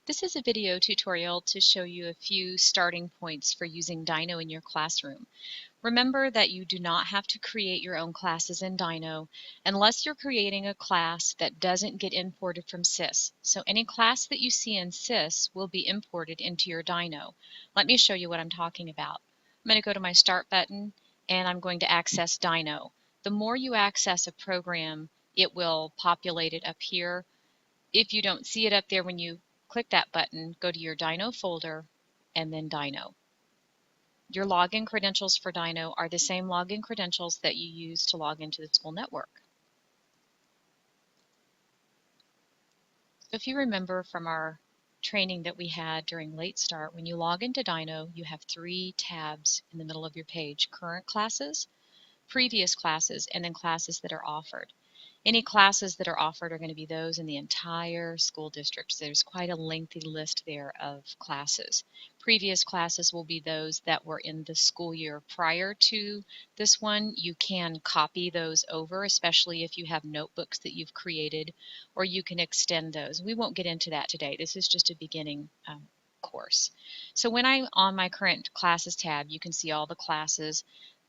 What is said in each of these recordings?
This is a video tutorial to show you a few starting points for using DyKnow in your classroom. Remember that you do not have to create your own classes in DyKnow unless you're creating a class that doesn't get imported from SIS. So any class that you see in SIS will be imported into your DyKnow. Let me show you what I'm talking about. I'm going to go to my Start button and I'm going to access DyKnow. The more you access a program, it will populate it up here. If you don't see it up there when you click that button, go to your DyKnow folder and then DyKnow. Your login credentials for DyKnow are the same login credentials that you use to log into the school network. So if you remember from our training that we had during Late Start, when you log into DyKnow, you have 3 tabs in the middle of your page: current classes, previous classes, and then classes that are offered. Any classes that are offered are going to be those in the entire school district. So there's quite a lengthy list there of classes. Previous classes will be those that were in the school year prior to this one. You can copy those over, especially if you have notebooks that you've created, or you can extend those. We won't get into that today. This is just a beginning course. So when I'm on my current classes tab, you can see all the classes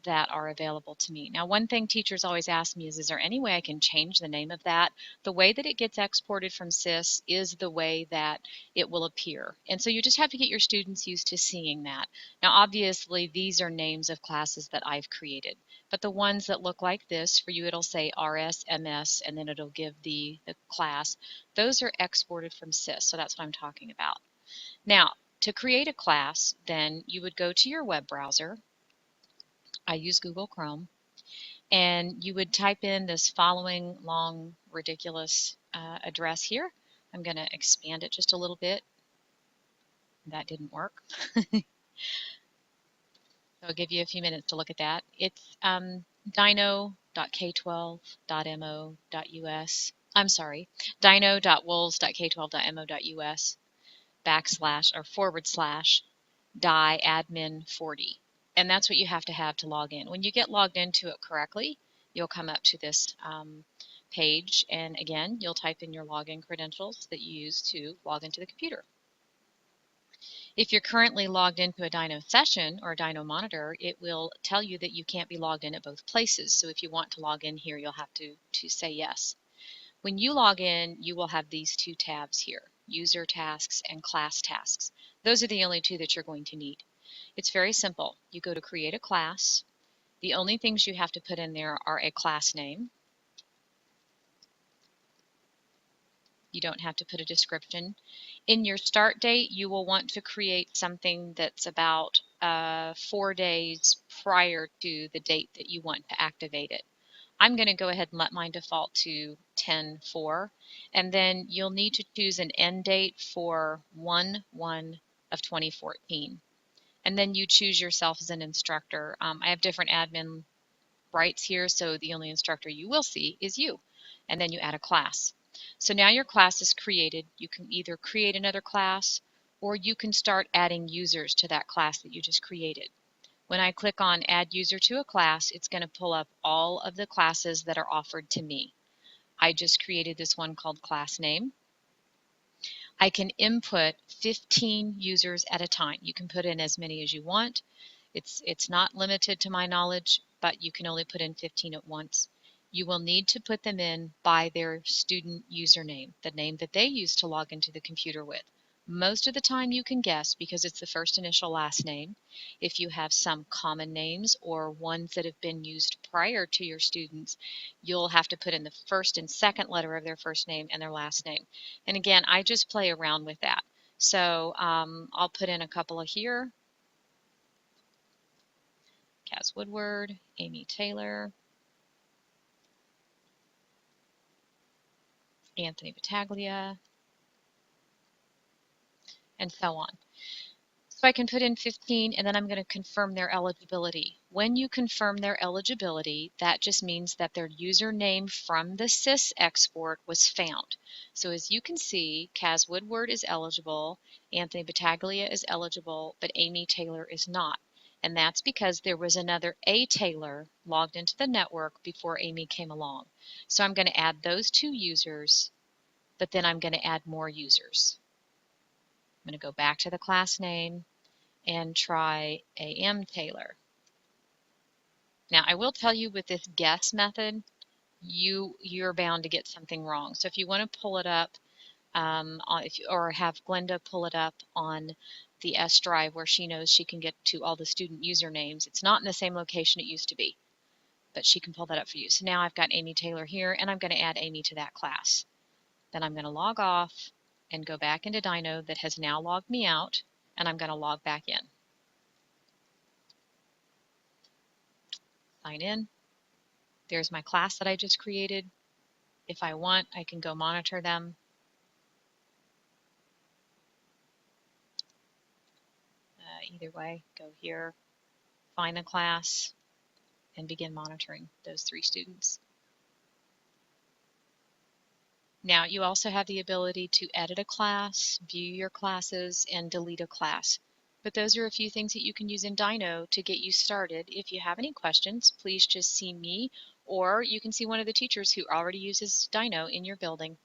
that are available to me. Now, one thing teachers always ask me is there any way I can change the name of that? The way that it gets exported from SIS is the way that it will appear. And so you just have to get your students used to seeing that. Now, obviously, these are names of classes that I've created. But the ones that look like this, for you it'll say RS, MS, and then it'll give the class. Those are exported from SIS, so that's what I'm talking about. Now, to create a class, then you would go to your web browser. I use Google Chrome, and you would type in this following long, ridiculous address here. I'm going to expand it just a little bit. That didn't work. So I'll give you a few minutes to look at that. It's dyno.k12.mo.us. I'm sorry, dyno.wolves.k12.mo.us //dyadmin40. And that's what you have to log in. When you get logged into it correctly, you'll come up to this page, and again, you'll type in your login credentials that you use to log into the computer. If you're currently logged into a DyKnow session or a DyKnow monitor, it will tell you that you can't be logged in at both places. So if you want to log in here, you'll have to say yes. When you log in, you will have these 2 tabs here: user tasks and class tasks. Those are the only 2 that you're going to need. It's very simple. You go to create a class. The only things you have to put in there are a class name. You don't have to put a description. In your start date, you will want to create something that's about 4 days prior to the date that you want to activate it. I'm going to go ahead and let mine default to 10/4, and then you'll need to choose an end date for 1/1 of 2014. And then you choose yourself as an instructor. I have different admin rights here, so the only instructor you will see is you. And then you add a class. So now your class is created. You can either create another class, or you can start adding users to that class that you just created. When I click on Add User to a Class, it's going to pull up all of the classes that are offered to me. I just created this one called Class Name. I can input 15 users at a time. You can put in as many as you want. It's not limited to my knowledge, but you can only put in 15 at once. You will need to put them in by their student username, the name that they use to log into the computer with. Most of the time you can guess because it's the first initial last name. If you have some common names or ones that have been used prior to your students, you'll have to put in the first and second letter of their first name and their last name. And again, I just play around with that. So I'll put in a couple of here. Kaz Woodward, Amy Taylor, Anthony Battaglia, and so on. So I can put in 15, and then I'm going to confirm their eligibility. When you confirm their eligibility, that just means that their username from the SIS export was found. So as you can see, Kaz Woodward is eligible, Anthony Battaglia is eligible, but Amy Taylor is not. And that's because there was another A. Taylor logged into the network before Amy came along. So I'm going to add those 2 users, but then I'm going to add more users. I'm going to go back to the class name and try AM Taylor. Now, I will tell you with this guess method, you're bound to get something wrong. So if you want to pull it up, or have Glenda pull it up on the S drive where she knows she can get to all the student usernames. It's not in the same location it used to be, but she can pull that up for you. So now I've got Amy Taylor here, and I'm going to add Amy to that class. Then I'm going to log off and go back into DyKnow that has now logged me out, and I'm going to log back in. Sign in. There's my class that I just created. If I want, I can go monitor them. Either way, go here, find the class, and begin monitoring those 3 students. Now, you also have the ability to edit a class, view your classes, and delete a class. But those are a few things that you can use in DyKnow to get you started. If you have any questions, please just see me, or you can see one of the teachers who already uses DyKnow in your building.